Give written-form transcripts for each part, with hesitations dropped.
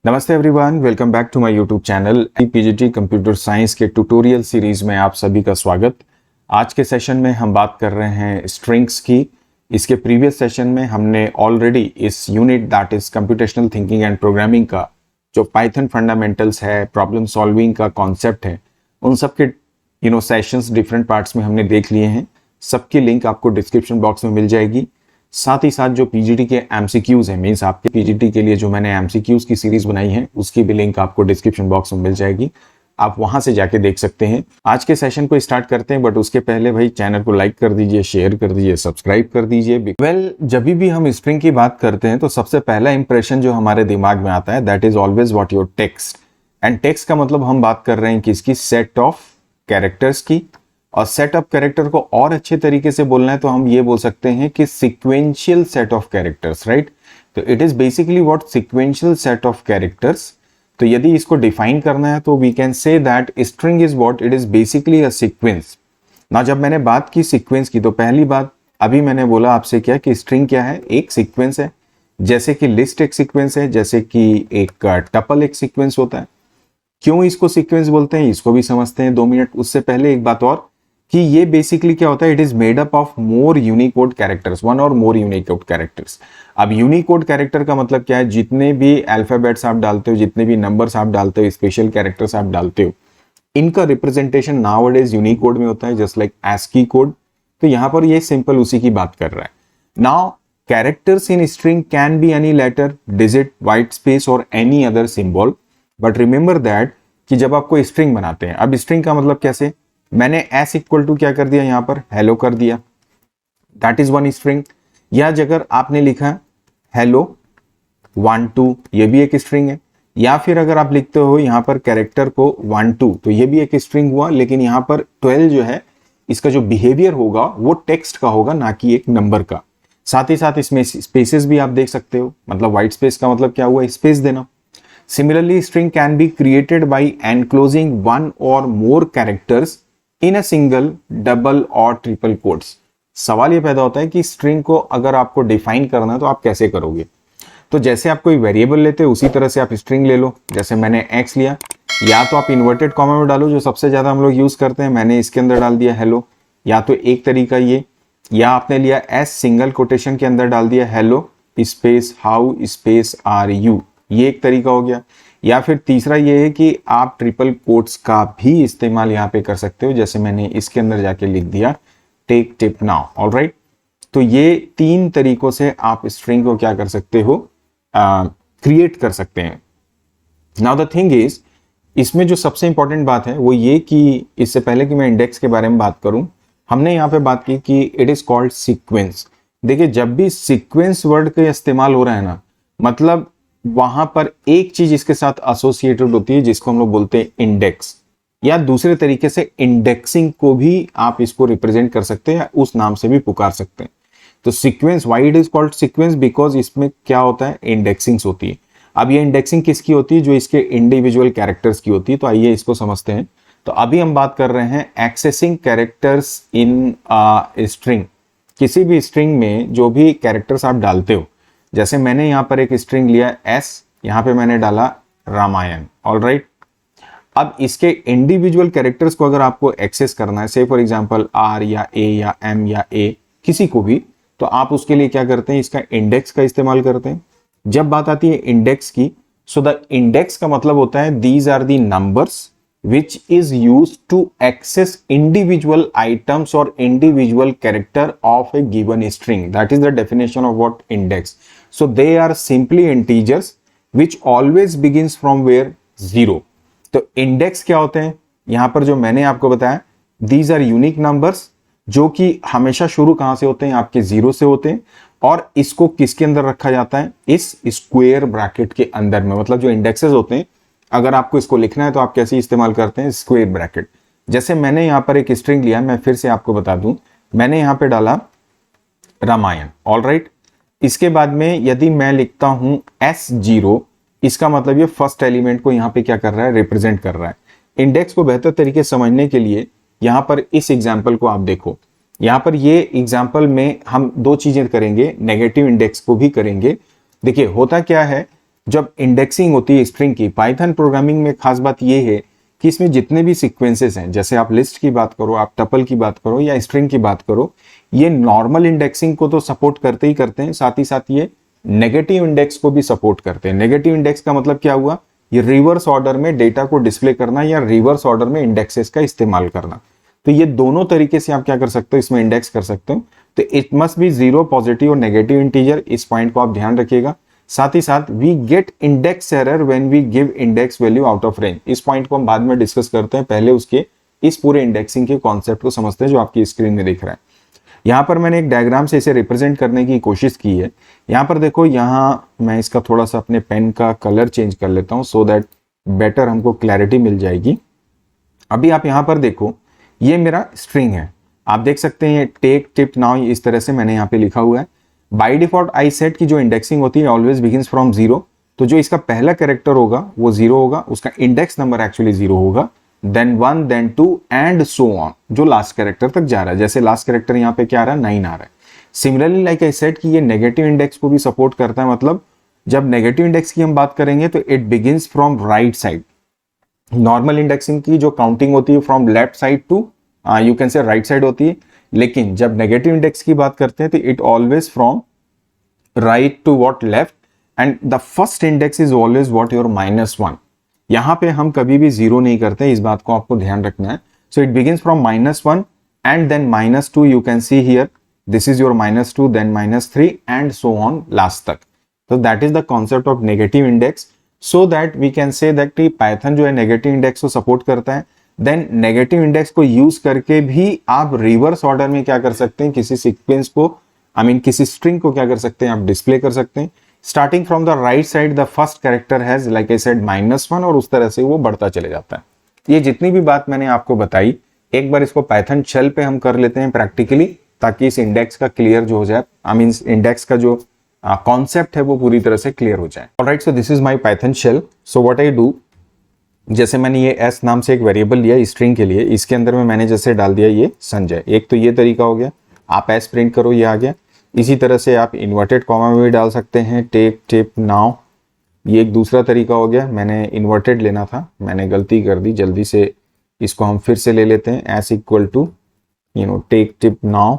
नमस्ते everyone, welcome back to my YouTube channel PGT computer science के tutorial series में आप सभी का स्वागत। आज के सेशन में हम बात कर रहे हैं स्ट्रिंग्स की। इसके प्रीवियस सेशन में हमने ऑलरेडी इस unit that is computational thinking and programming का जो पाइथन फंडामेंटल्स है, प्रॉब्लम सॉल्विंग का कॉन्सेप्ट है, उन सब के सेशंस डिफरेंट पार्ट्स में हमने देख लिए हैं। सबकी लिंक आपको डिस्क्रिप्शन बॉक्स में मिल जाएगी। साथ ही साथ जो पीजीटी के एमसीक्यूज हैं, मींस आपके पीजीटी के लिए जो मैंने एमसीक्यूज की सीरीज बनाई है, उसकी भी लिंक आपको डिस्क्रिप्शन बॉक्स में मिल जाएगी। आप वहां से जाके देख सकते हैं। आज के सेशन को स्टार्ट करते हैं, बट उसके पहले भाई चैनल को लाइक कर दीजिए, शेयर कर दीजिए, सब्सक्राइब कर दीजिए। जब भी हम स्ट्रिंग की बात करते हैं तो सबसे पहला इंप्रेशन जो हमारे दिमाग में आता है that is always what your text. And text का मतलब हम बात कर रहे हैं किसकी? सेट ऑफ कैरेक्टर्स की। और सेट ऑफ कैरेक्टर को और अच्छे तरीके से बोलना है तो हम ये बोल सकते हैं कि sequential set of characters, right? तो it is basically what sequential set of characters. तो यदि इसको डिफाइन करना है तो we can say that string is what it is basically a sequence. ना जब मैंने बात की सीक्वेंस की तो पहली बात अभी मैंने बोला आपसे क्या कि स्ट्रिंग क्या है? एक सीक्वेंस है। जैसे कि लिस्ट एक सीक्वेंस है, जैसे कि एक टपल एक सीक्वेंस होता है। क्यों इसको सीक्वेंस बोलते हैं इसको भी समझते हैं 2 मिनट। उससे पहले एक बात और कि ये बेसिकली क्या होता है? It is made up of more Unicode characters, one or more Unicode characters. अब यूनिकोड कैरेक्टर का मतलब क्या है? जितने भी अल्फाबेट्स आप डालते हो, जितने भी नंबर्स आप डालते हो, स्पेशल कैरेक्टर्स आप डालते हो, इनका रिप्रेजेंटेशन नाउअडेज यूनिकोड में होता है, जस्ट लाइक ASCII कोड। तो यहां पर ये सिंपल उसी की बात कर रहा है। Now characters in string can be any letter, digit, white space or any other symbol. But remember that कि जब आप कोई स्ट्रिंग बनाते हैं, अब स्ट्रिंग का मतलब कैसे? मैंने एस इक्वल टू क्या कर दिया? यहां पर हेलो कर दिया, दैट इज वन स्ट्रिंग। या अगर आपने लिखा हेलो 1 2, ये भी एक स्ट्रिंग है। या फिर अगर आप लिखते हो यहां पर कैरेक्टर को 1 2, तो ये भी एक स्ट्रिंग हुआ। लेकिन यहां पर 12 जो है, इसका जो बिहेवियर होगा वो टेक्स्ट का होगा, ना कि एक नंबर का। साथ ही साथ इसमें स्पेसेस भी आप देख सकते हो। मतलब व्हाइट स्पेस का मतलब क्या हुआ? स्पेस देना। Similarly string can be created by enclosing one or more characters in a single, double or triple quotes. सवाल ये पैदा होता है कि स्ट्रिंग को अगर आपको डिफाइन करना है तो आप कैसे करोगे? तो जैसे आप कोई वेरिएबल लेते हो उसी तरह से आप स्ट्रिंग ले लो। जैसे मैंने x लिया, या तो आप इन्वर्टेड कॉमा में डालो जो सबसे ज्यादा हम लोग यूज करते हैं, मैंने इसके अंदर डाल दिया हेलो। या तो एक तरीका ये, या आपने लिया s सिंगल कोटेशन के अंदर डाल दिया hello space how space are you, ये एक तरीका हो गया। या फिर तीसरा ये है कि आप ट्रिपल कोट्स का भी इस्तेमाल यहाँ पे कर सकते हो। जैसे मैंने इसके अंदर जाके लिख दिया टेक टिप नाउ, ऑलराइट। तो ये 3 तरीकों से आप स्ट्रिंग को क्या कर सकते हो? क्रिएट कर सकते हैं। नाउ द थिंग इज, इसमें जो सबसे इंपॉर्टेंट बात है वो ये कि इससे पहले कि मैं इंडेक्स के बारे में बात करूं, हमने यहाँ पे बात की कि इट इज कॉल्ड सीक्वेंस। देखिए, जब भी सीक्वेंस वर्ड का इस्तेमाल हो रहा है ना, मतलब वहां पर एक चीज इसके साथ एसोसिएटेड होती है जिसको हम लोग बोलते हैं इंडेक्स, या दूसरे तरीके से इंडेक्सिंग को भी आप इसको रिप्रेजेंट कर सकते हैं या उस नाम से भी पुकार सकते हैं। तो sequence, why it is called sequence? Because इसमें क्या होता है? इंडेक्सिंग्स होती है। अब ये इंडेक्सिंग किसकी होती है? जो इसके इंडिविजुअल कैरेक्टर्स की होती है। तो आइए इसको समझते हैं। तो अभी हम बात कर रहे हैं एक्सेसिंग कैरेक्टर्स इन स्ट्रिंग। किसी भी स्ट्रिंग में जो भी कैरेक्टर्स आप डालते हो, जैसे मैंने यहां पर एक स्ट्रिंग लिया s, यहां पे मैंने डाला रामायण, ऑलराइट। अब इसके इंडिविजुअल कैरेक्टर्स को अगर आपको एक्सेस करना है, से फॉर एग्जांपल r या a या m या a, किसी को भी, तो आप उसके लिए क्या करते हैं? इसका इंडेक्स का इस्तेमाल करते हैं। जब बात आती है इंडेक्स की, सो द इंडेक्स का मतलब होता है these are the numbers which is used to access individual items or individual character of a given string. That is the definition of what index. So they are simply integers which always begins from where? 0. तो index क्या होते हैं? यहां पर जो मैंने आपको बताया, these are unique numbers जो कि हमेशा शुरू कहां से होते हैं? आपके 0 से होते हैं। और इसको किसके अंदर रखा जाता है? इस स्क्वायर ब्रैकेट के अंदर में। मतलब जो इंडेक्सेस होते हैं, अगर आपको इसको लिखना है तो आप कैसे इस्तेमाल करते हैं? Square bracket. जैसे मैंने यहां पर एक स्ट्रिंग लिया, मैं फिर से आपको बता दूं, मैंने यहां पे डाला रामायण, ऑलराइट। इसके बाद में यदि मैं लिखता हूं S0, इसका मतलब ये फर्स्ट एलिमेंट को यहां पे क्या कर रहा है? रिप्रेजेंट कर रहा है। इंडेक्स को बेहतर तरीके से समझने के लिए यहां पर इस एग्जाम्पल को आप देखो। यहां पर ये एग्जाम्पल में हम 2 चीजें करेंगे, नेगेटिव इंडेक्स को भी करेंगे। देखिए होता क्या है, जब इंडेक्सिंग होती है स्ट्रिंग की, पाइथन प्रोग्रामिंग में खास बात यह है कि इसमें जितने भी सीक्वेंसेस हैं, जैसे आप लिस्ट की बात करो, आप टपल की बात करो या स्ट्रिंग की बात करो, ये नॉर्मल इंडेक्सिंग को तो सपोर्ट करते ही करते हैं, साथ ही साथ ये नेगेटिव इंडेक्स को भी सपोर्ट करते हैं। नेगेटिव इंडेक्स का मतलब क्या हुआ, ये रिवर्स ऑर्डर में डेटा को डिस्प्ले करना या रिवर्स ऑर्डर में इंडेक्सेस का इस्तेमाल करना। तो ये दोनों तरीके से आप क्या कर सकते हो, इसमें इंडेक्स कर सकते हो। तो it must be zero, positive और नेगेटिव इंटीजर, इस पॉइंट को आप ध्यान रखिएगा। साथ ही साथ we get index error when we give index value out of range, इस पॉइंट को हम बाद में डिस्कस करते हैं, पहले उसके इस पूरे इंडेक्सिंग के कॉन्सेप्ट को समझते हैं जो आपकी स्क्रीन में दिख रहा है। यहाँ पर मैंने एक डायग्राम से इसे रिप्रेजेंट करने की कोशिश की है। यहाँ पर देखो, यहाँ मैं इसका थोड़ा सा अपने पेन का कलर चेंज कर लेता हूँ सो दैट बेटर हमको क्लैरिटी मिल जाएगी। अभी आप यहाँ पर देखो, ये मेरा स्ट्रिंग है, आप देख सकते हैं टेक टिप नाउ, इस तरह से मैंने यहाँ पे लिखा हुआ है। बाय डिफॉल्ट आई सेट की जो इंडेक्सिंग होती है ऑलवेज बिगिंस फ्रॉम जीरो, तो जो इसका पहला कैरेक्टर होगा वो जीरो होगा, उसका इंडेक्स नंबर एक्चुअली जीरो होगा, then 1 then 2 and so on, जो लास्ट कैरेक्टर तक जा रहा है। जैसे लास्ट कैरेक्टर यहाँ पे क्या आ रहा है, 9 आ रहा है। सिमिलरली लाइक आई सेड कि ये नेगेटिव इंडेक्स को भी सपोर्ट करता है, मतलब जब नेगेटिव इंडेक्स की हम बात करेंगे तो it begins from right side. Normal indexing की जो काउंटिंग होती है from left side to you can say right side होती है, लेकिन जब नेगेटिव इंडेक्स की बात करते हैं तो it always from right to what left, and the first index is always what your -1। यहां पे हम कभी भी जीरो नहीं करते, इस बात को आपको ध्यान रखना है। So it begins from -1 and then -2, you can see here this is your -2 then -3 and so on last तक। तो that is the concept of negative index, so that we can say that Python जो है negative index को support करता है। Then negative index को use करके भी आप रिवर्स ऑर्डर में क्या कर सकते हैं, किसी सीक्वेंस को किसी स्ट्रिंग को क्या कर सकते हैं, आप डिस्प्ले कर सकते हैं। Starting from the right side the first character has like I said -1, और उस तरह से वो बढ़ता चले जाता है। ये जितनी भी बात मैंने आपको बताई, एक बार इसको पाइथन शेल पे हम कर लेते हैं प्रैक्टिकली, ताकि इस इंडेक्स का क्लियर जो हो जाए, इंडेक्स का जो कॉन्सेप्ट है वो पूरी तरह से क्लियर हो जाए। Alright, so this is my Python shell. So what I do, जैसे मैंने ये s नाम से एक वेरिएबल लिया स्ट्रिंग के लिए, इसके अंदर में मैंने जैसे डाल दिया ये संजय, एक तो ये तरीका हो गया, आप s प्रिंट करो, ये आ गया। इसी तरह से आप इन्वर्टेड कॉमा में भी डाल सकते हैं, टेक टिप नाउ, ये एक दूसरा तरीका हो गया। मैंने इन्वर्टेड लेना था, मैंने गलती कर दी, जल्दी से इसको हम फिर से ले लेते हैं, s equal to tech tip now,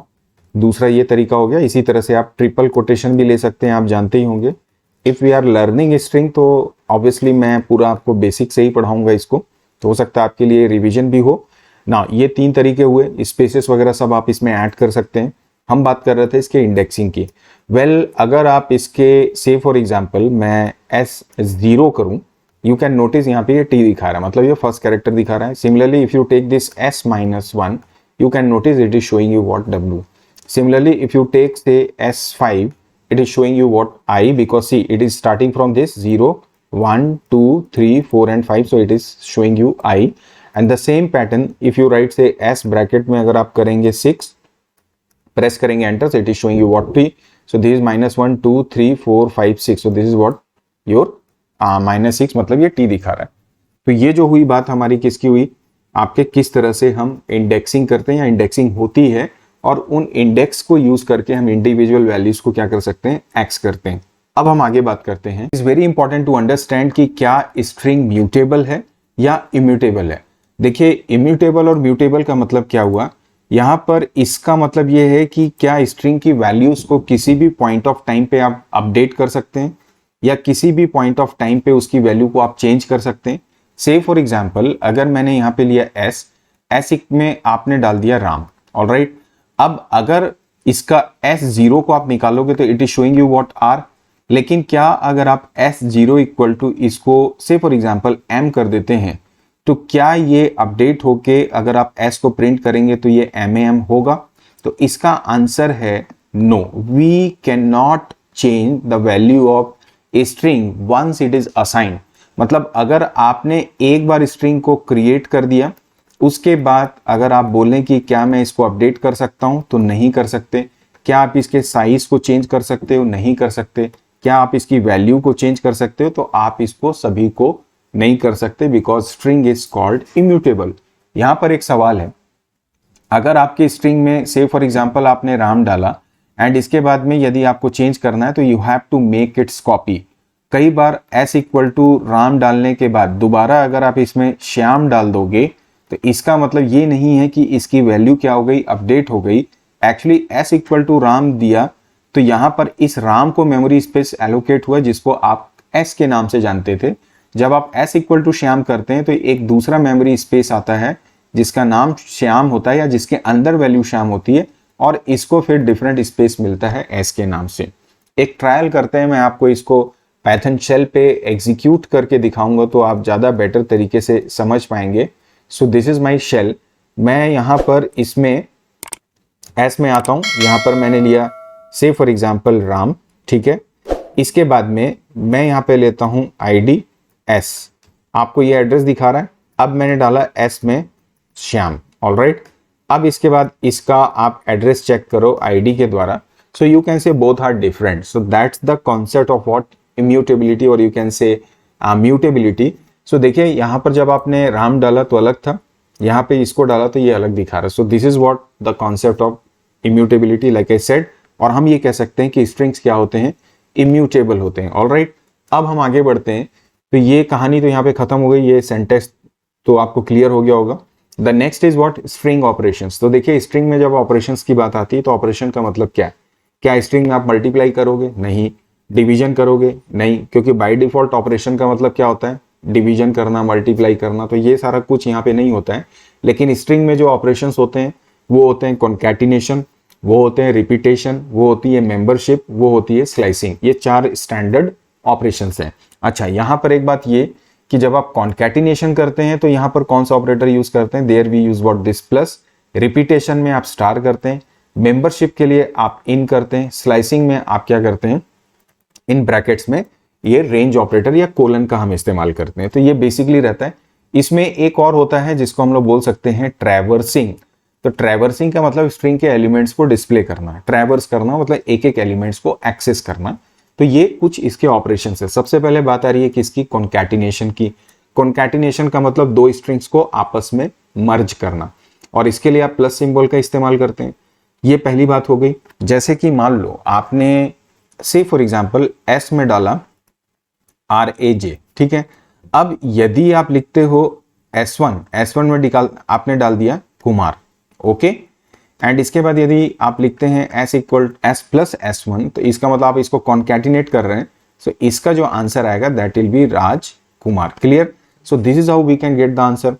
दूसरा ये तरीका हो गया। इसी तरह से आप ट्रिपल कोटेशन भी ले सकते हैं, आप जानते ही होंगे। If we are learning string तो ऑब्वियसली मैं पूरा आपको बेसिक से ही पढ़ाऊंगा इसको, तो हो सकता है आपके लिए रिवीजन भी हो ना। ये 3 तरीके हुए, स्पेसेस वगैरह सब आप इसमें ऐड कर सकते हैं। हम बात कर रहे थे इसके इंडेक्सिंग की। अगर आप इसके से फॉर एग्जांपल मैं S0 करूं, यू कैन नोटिस यहाँ पे ये T दिखा रहा है, मतलब ये फर्स्ट कैरेक्टर दिखा रहा है। Similarly if you take this S-1, you can notice it is showing you what W। Similarly, if you take say S5, it is showing you what I, because see it is starting from this 0, 1, 2, 3, 4 and 5, so it is showing you I. And the same pattern if you write say S bracket में अगर आप करेंगे 6, press करेंगे enter, so it is showing you what T. So this is -1, 2, 3, 4, 5, 6, so this is what your -6, मतलब ये T दिखा रहा है। तो ये जो हुई बात हमारी किसकी हुई, आपके किस तरह से हम इंडेक्सिंग करते हैं या इंडेक्सिंग होती है, और उन इंडेक्स को यूज करके हम इंडिविजुअल वैल्यूज को क्या कर सकते हैं, एक्स करते हैं। अब हम आगे बात करते हैं, it's very important to understand कि क्या स्ट्रिंग म्यूटेबल है या इम्यूटेबल है। देखिए, इम्यूटेबल और म्यूटेबल का मतलब क्या हुआ, यहां पर इसका मतलब यह है कि क्या स्ट्रिंग की वैल्यूज को किसी भी पॉइंट ऑफ टाइम पे आप अपडेट कर सकते हैं, या किसी भी पॉइंट ऑफ टाइम पे उसकी वैल्यू को आप चेंज कर सकते हैं। से फॉर एग्जाम्पल अगर मैंने यहाँ पे लिया S में आपने डाल दिया राम, ऑलराइट। अब अगर इसका S0 को आप निकालोगे तो it is showing you what R, लेकिन क्या अगर आप S0 इक्वल टू इसको से फॉर एग्जांपल M कर देते हैं, तो क्या ये अपडेट होके अगर आप S को प्रिंट करेंगे तो ये MAM होगा? तो इसका आंसर है no, we can not change the value of a string once it is assigned. मतलब अगर आपने एक बार स्ट्रिंग को क्रिएट कर दिया, उसके बाद अगर आप बोलें कि क्या मैं इसको अपडेट कर सकता हूं, तो नहीं कर सकते। क्या आप इसके साइज को चेंज कर सकते हो? नहीं कर सकते। क्या आप इसकी वैल्यू को चेंज कर सकते हो? तो आप इसको सभी को नहीं कर सकते, because string is called immutable. यहां पर एक सवाल है, अगर आपके स्ट्रिंग में से फॉर एग्जांपल आपने राम डाला एंड इसके बाद में यदि आपको चेंज करना है तो you have to make its copy. कई बार s इक्वल टू राम डालने के बाद दोबारा अगर आप इसमें श्याम डाल दोगे तो इसका मतलब ये नहीं है कि इसकी वैल्यू क्या हो गई, अपडेट हो गई। Actually s equal to Ram दिया तो यहां पर इस राम को मेमोरी स्पेस एलोकेट हुआ जिसको आप s के नाम से जानते थे। जब आप s इक्वल टू श्याम करते हैं तो एक दूसरा मेमोरी स्पेस आता है जिसका नाम श्याम होता है या जिसके अंदर वैल्यू श्याम होती है, और इसको फिर डिफरेंट स्पेस मिलता है s के नाम से। एक ट्रायल करते हैं, मैं आपको इसको पाइथन शेल पे एग्जीक्यूट करके दिखाऊंगा तो आप ज़्यादा बेटर तरीके से समझ पाएंगे। So this is my shell. मैं यहाँ पर इसमें s में आता हूँ, यहाँ पर मैंने लिया से फॉर एग्जाम्पल राम, ठीक है। इसके बाद में मैं यहाँ पे लेता हूँ ID s, आपको ये एड्रेस दिखा रहा है। अब मैंने डाला s में श्याम, ऑलराइट। अब इसके बाद इसका आप एड्रेस चेक करो ID के द्वारा। So you can say both are different, so that's the concept of what immutability, और यू कैन से म्यूटेबिलिटी। सो देखिए यहाँ पर जब आपने राम डाला तो अलग था, यहाँ पे इसको डाला तो ये अलग दिखा रहा है। So this is what the concept of immutability, like I said. और हम ये कह सकते हैं कि स्ट्रिंग्स क्या होते हैं, इम्यूटेबल होते हैं, ऑलराइट। अब हम आगे बढ़ते हैं, तो ये कहानी तो यहाँ पे खत्म हो गई, ये सेंटेंस तो आपको क्लियर हो गया होगा। The next is what, string operations. तो देखिए स्ट्रिंग में जब ऑपरेशंस की बात आती है तो ऑपरेशन का मतलब क्या है? क्या स्ट्रिंग में आप मल्टीप्लाई करोगे? नहीं। डिवीजन करोगे? नहीं, क्योंकि बाय डिफॉल्ट ऑपरेशन का मतलब क्या होता है, डिवीजन करना, मल्टीप्लाई करना, तो ये सारा कुछ यहाँ पे नहीं होता है। लेकिन स्ट्रिंग में जो ऑपरेशंस होते हैं वो होते हैं कॉन्कैटिनेशन, वो होते हैं रिपीटेशन, वो होती है मेंबरशिप, वो होती है स्लाइसिंग। ये 4 स्टैंडर्ड ऑपरेशंस हैं। अच्छा, यहाँ पर एक बात ये कि जब आप कॉन्कैटिनेशन करते हैं तो यहाँ पर कौन सा ऑपरेटर यूज करते हैं, there we use what, this plus. Repetition में आप स्टार करते हैं, मेंबरशिप के लिए आप इन करते हैं, स्लाइसिंग में आप क्या करते हैं, इन ब्रैकेट्स में ये रेंज ऑपरेटर या कोलन का हम इस्तेमाल करते हैं। तो ये बेसिकली रहता है। इसमें एक और होता है जिसको हम लोग बोल सकते हैं ट्रैवर्सिंग। तो ट्रैवर्सिंग का मतलब स्ट्रिंग के एलिमेंट्स को डिस्प्ले करना, ट्रैवर्स करना मतलब एक एक एलिमेंट्स को एक्सेस करना। तो ये कुछ इसके ऑपरेशंस है। सबसे पहले बात आ रही है किसकी, कॉन्कैटिनेशन की। कॉन्कैटिनेशन का मतलब 2 स्ट्रिंग्स को आपस में मर्ज करना, और इसके लिए आप प्लस सिंबल का इस्तेमाल करते हैं। ये पहली बात हो गई। जैसे कि मान लो आपने से फॉर एग्जाम्पल s में डाला RAJ, ठीक है। अब यदि आप लिखते हो S1 में आपने डाल दिया कुमार, ओके। एंड इसके बाद यदि आप लिखते हैं S प्लस S1, तो इसका मतलब आप इसको कॉन्कैटिनेट कर रहे हैं। सो इसका जो आंसर आएगा that will be Raj Kumar, clear. So this is how we can get the answer.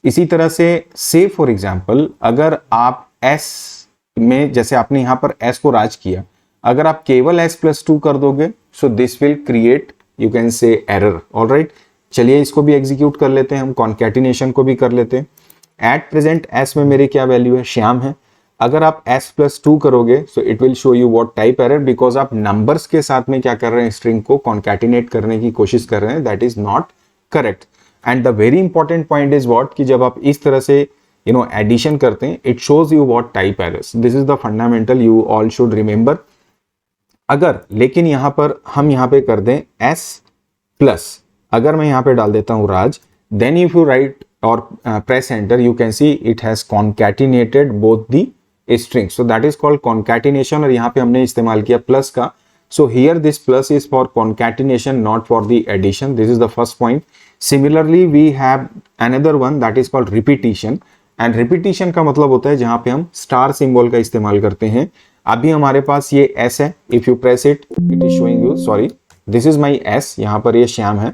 इसी तरह से फॉर एग्जाम्पल अगर आप S में, जैसे आपने यहां पर S को राज किया, अगर आप केवल S+2 कर दोगे so this will create, you can से एरर, ऑलराइट। चलिए इसको भी एग्जीक्यूट कर लेते हैं, हम कॉन्कैटिनेशन को भी कर लेते हैं। एट प्रेजेंट S में मेरी क्या वैल्यू है, श्याम है। अगर आप S+2 करोगे so it will show you what type error, because आप नंबर्स के साथ में क्या कर रहे हैं, स्ट्रिंग को कॉन्कैटिनेट करने की कोशिश कर रहे हैं, that is not correct. And the very important point is what, कि जब आप इस तरह से एडिशन करते हैं, it shows you what type errors. This is the fundamental, you all should remember. अगर लेकिन यहां पर हम यहां पे कर दें S+, अगर मैं यहां पे डाल देता हूं Raj, then if you write और press enter, you can see it has concatenated both the string. So that is called concatenation, और यहां पे हमने इस्तेमाल किया प्लस का। So here this plus is for concatenation, not for the addition. This is the first point. Similarly we have another one that is called repetition, and repetition का मतलब होता है जहां पे हम स्टार सिंबल का इस्तेमाल करते हैं। अभी हमारे पास ये S है, if you press it it is showing you, sorry this is my S, यहाँ पर ये श्याम है।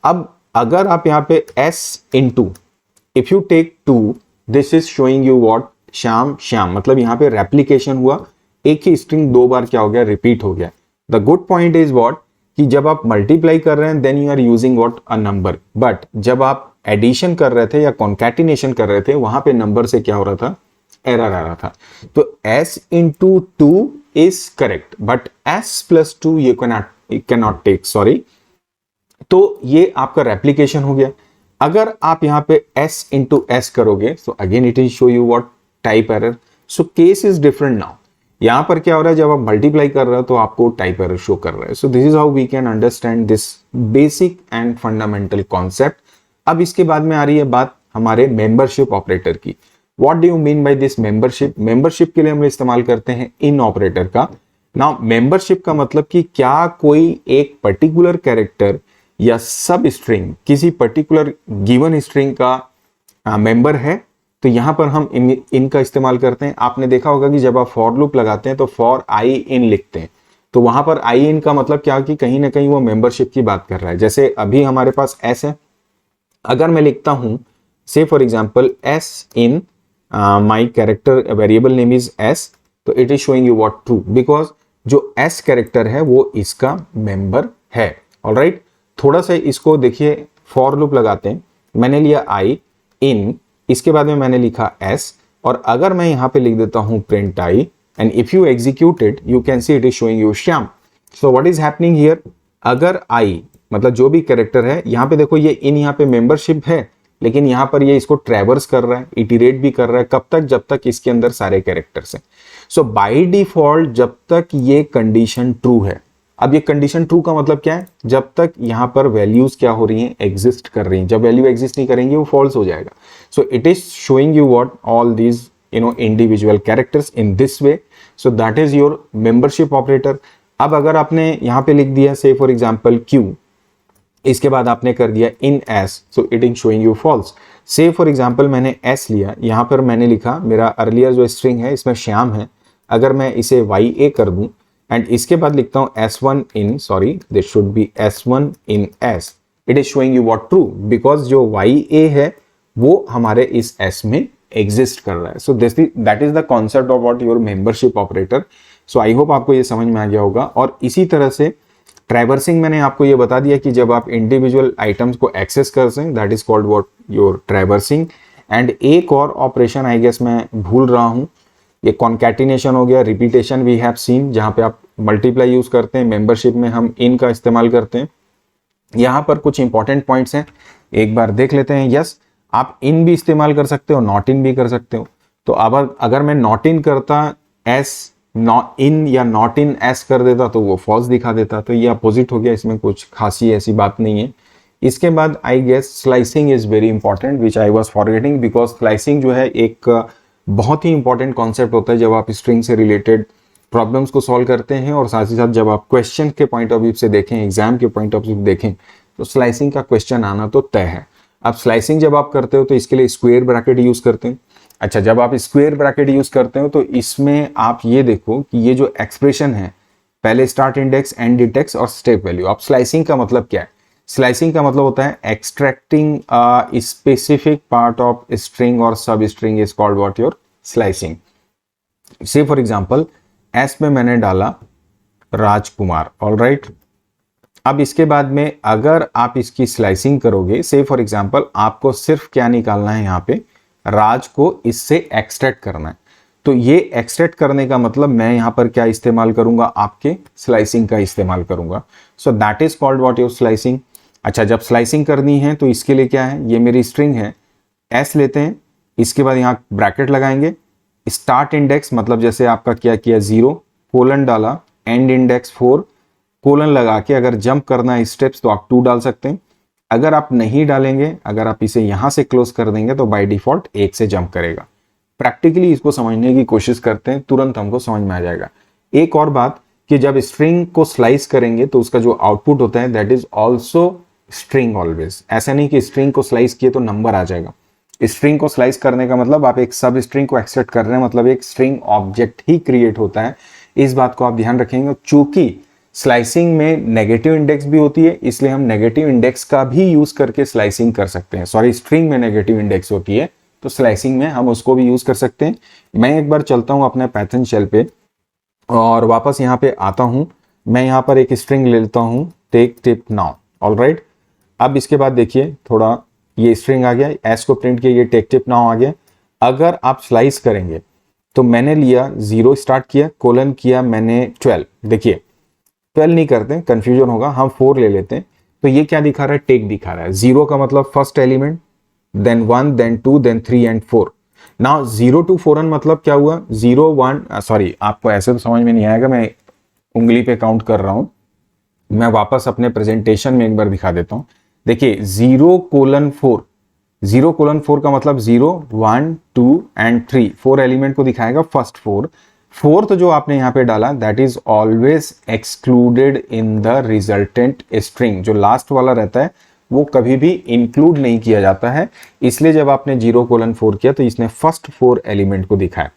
अब अगर आप यहाँ पे S into if you take 2, this is showing you what, Shyam Shyam, मतलब यहाँ पे रेप्लीकेशन हुआ, एक ही स्ट्रिंग 2 बार क्या हो गया, रिपीट हो गया। The good point is what, कि जब आप मल्टीप्लाई कर रहे हैं then you are using what, a number, but जब आप एडिशन कर रहे थे या कॉन्कैटिनेशन कर रहे थे, वहां पे नंबर से क्या हो रहा था, एरर आ रहा था। तो S into 2 is correct, but S+2 you cannot take, sorry। तो ये आपका रेप्लीकेशन हो गया। अगर आप यहाँ पे S into S करोगे, so again it will show you what type error। so case is different now। यहाँ पर क्या हो रहा है, जब आप मल्टीप्लाई कर रहे हो तो आपको टाइप एरर शो कर रहा है। So this is how we can understand this basic and fundamental concept. अब इसके बाद में आ रही है बात हमारे मेंबरशिप ऑपरेटर की। What do you mean by this membership? Membership के लिए हम इस्तेमाल करते हैं इन ऑपरेटर का, नाउ मेंबरशिप का मतलब कि क्या कोई एक पर्टिकुलर कैरेक्टर या सब स्ट्रिंग किसी पर्टिकुलर गिवन स्ट्रिंग का मेंबर है, तो यहां पर हम इनका इस्तेमाल करते हैं। आपने देखा होगा कि जब आप फॉर लूप लगाते हैं तो फॉर आई इन लिखते हैं, तो वहां पर आई इन का मतलब क्या कि कहीं ना कहीं वो मेंबरशिप की बात कर रहा है। जैसे अभी हमारे पास एस है, अगर मैं लिखता हूं say for example S in my character variable name is S, तो it is showing you what true, because जो एस कैरेक्टर है वो इसका मेंबर है। ऑलराइट, थोड़ा सा इसको देखिए, फॉर लूप लगाते हैं। मैंने लिया आई इन, इसके बाद में मैंने लिखा एस, और अगर मैं यहां पे लिख देता हूं print I, and if you execute it you can see it is showing you Shyam. So what is happening here, अगर आई मतलब जो भी कैरेक्टर है, यहां पे देखो ये इन यहां पे मेंबरशिप है, लेकिन यहां पर ये इसको ट्रैवर्स कर रहा है, इटरेट भी कर रहा है, कब तक, जब तक इसके अंदर सारे कैरेक्टर्स हैं। सो बाय डिफॉल्ट जब तक ये कंडीशन ट्रू है, अब ये कंडीशन ट्रू का मतलब क्या है, जब तक यहां पर वैल्यूज क्या हो रही हैं, एग्जिस्ट कर रही हैं। जब वैल्यू एग्जिस्ट नहीं करेंगी वो फॉल्स हो जाएगा। सो it is showing you what all these individual characters in this way. So that is your membership operator. अब अगर आपने यहां पे लिख दिया से फॉर एग्जाम्पल क्यू, इसके बाद आपने कर दिया in S, so it is showing you false. Say for example मैंने एस लिया, यहां पर मैंने लिखा मेरा अर्लियर जो स्ट्रिंग है इसमें श्याम है, अगर मैं इसे वाई ए कर दूं एंड इसके बाद लिखता हूं S1 in, sorry this should be S1 in S, it is showing you what true, because जो वाई ए है वो हमारे इस S में एग्जिस्ट कर रहा है। सो that is the concept of what your membership operator. So I hope आपको ये समझ में आ गया होगा। और इसी तरह से ट्रैवर्सिंग मैंने आपको ये बता दिया कि जब आप इंडिविजुअल आइटम्स को एक्सेस कर सकें, that is called what your traversing. And एक और ऑपरेशन आई गेस मैं भूल रहा हूं, ये कॉन्कैटिनेशन हो गया, रिपीटेशन वी हैव सीन, जहां पे आप मल्टीप्लाई यूज करते हैं, मेंबरशिप में हम इन का इस्तेमाल करते हैं। यहां पर कुछ इंपॉर्टेंट पॉइंट्स हैं, एक बार देख लेते हैं। यस, आप इन भी इस्तेमाल कर सकते हो, नॉट इन भी कर सकते हो। तो अब अगर मैं नॉट इन करता एस नॉट इन या नॉट इन एस कर देता तो वो फॉल्स दिखा देता, तो ये अपोजिट हो गया, इसमें कुछ खासी ऐसी बात नहीं है। इसके बाद I guess slicing is very important which I was forgetting, because slicing जो है एक बहुत ही इंपॉर्टेंट कॉन्सेप्ट होता है जब आप स्ट्रिंग से रिलेटेड प्रॉब्लम्स को सॉल्व करते हैं, और साथ ही साथ जब आप क्वेश्चन के पॉइंट ऑफ व्यू से देखें, एग्जाम के पॉइंट ऑफ व्यू देखें, तो स्लाइसिंग का क्वेश्चन आना तो तय है। अब स्लाइसिंग जब आप करते हो तो इसके लिए स्क्वायर ब्रैकेट यूज करते हैं। अच्छा, जब आप स्क्वायर ब्रैकेट यूज करते हो तो इसमें आप ये देखो कि ये जो एक्सप्रेशन है, पहले स्टार्ट इंडेक्स, एंड इंडेक्स और स्टेप वैल्यू। अब स्लाइसिंग का मतलब क्या है, स्लाइसिंग का मतलब होता है extracting specific part of string और substring is called what your slicing. Say for example S में मैंने डाला राजकुमार, ऑलराइट। अब इसके बाद में अगर आप इसकी स्लाइसिंग करोगे, से फॉर एग्जांपल आपको सिर्फ क्या निकालना है, यहाँ पे राज को इससे एक्सट्रैक्ट करना है। तो ये एक्सट्रैक्ट करने का मतलब मैं यहाँ पर क्या इस्तेमाल करूंगा, आपके स्लाइसिंग का इस्तेमाल करूंगा। सो that is called what your slicing. अच्छा, जब स्लाइसिंग करनी है तो इसके लिए क्या है, ये मेरी स्ट्रिंग है, एस लेते हैं, इसके बाद यहाँ ब्रैकेट लगाएंगे, स्टार्ट इंडेक्स मतलब जैसे आपका क्या किया 0 कोलन डाला, एंड इंडेक्स 4 कोलन लगा के अगर जंप करना है स्टेप्स तो आप 2 डाल सकते हैं। अगर आप नहीं डालेंगे, अगर आप इसे यहां से क्लोज कर देंगे तो बाय डिफॉल्ट 1 से जंप करेगा। प्रैक्टिकली इसको समझने की कोशिश करते हैं, तुरंत हमको समझ में आ जाएगा। एक और बात कि जब स्ट्रिंग को स्लाइस करेंगे तो उसका जो आउटपुट होता है that is also string always. ऐसा नहीं कि स्ट्रिंग को स्लाइस किए तो नंबर आ जाएगा। स्ट्रिंग को स्लाइस करने का मतलब आप एक सब स्ट्रिंग को एक्सेप्ट कर रहे हैं, मतलब एक स्ट्रिंग ऑब्जेक्ट ही क्रिएट होता है। इस बात को आप ध्यान रखेंगे। चूंकि स्लाइसिंग में नेगेटिव इंडेक्स भी होती है, इसलिए हम नेगेटिव इंडेक्स का भी यूज करके स्लाइसिंग कर सकते हैं। सॉरी, स्ट्रिंग में नेगेटिव इंडेक्स होती है तो स्लाइसिंग में हम उसको भी यूज कर सकते हैं। मैं एक बार चलता हूं अपने पाइथन शेल पे और वापस यहाँ पे आता हूं। मैं यहाँ पर एक स्ट्रिंग ले लेता हूं, टेक टिप नाउ, ऑलराइट। अब इसके बाद देखिए थोड़ा ये स्ट्रिंग आ गया, एस को प्रिंट किया, ये टेक टिप नाउ आ गया। अगर आप स्लाइस करेंगे तो मैंने लिया 0 स्टार्ट किया, कोलन किया मैंने 12, देखिए 12 नहीं करते, कंफ्यूजन होगा, हम 4 ले लेते हैं। तो ये क्या दिखा रहा है, टेक दिखा रहा है। 0 का मतलब first element, then 1, then 2, then 3 and 4। Now 0 to 4 मतलब क्या हुआ, 0 1, सॉरी आपको ऐसे तो समझ में नहीं आएगा, मैं उंगली पे काउंट कर रहा हूं। मैं वापस अपने प्रेजेंटेशन में एक बार दिखा देता हूं। देखिए 0:4, 0:4 का मतलब 0 1 2 एंड 3, 4 एलिमेंट को दिखाएगा, फर्स्ट 4। फोर्थ जो आपने यहाँ पे डाला that is always excluded in the resultant string. जो लास्ट वाला रहता है वो कभी भी इंक्लूड नहीं किया जाता है, इसलिए जब आपने 0:4 किया तो इसने फर्स्ट 4 एलिमेंट को दिखाया।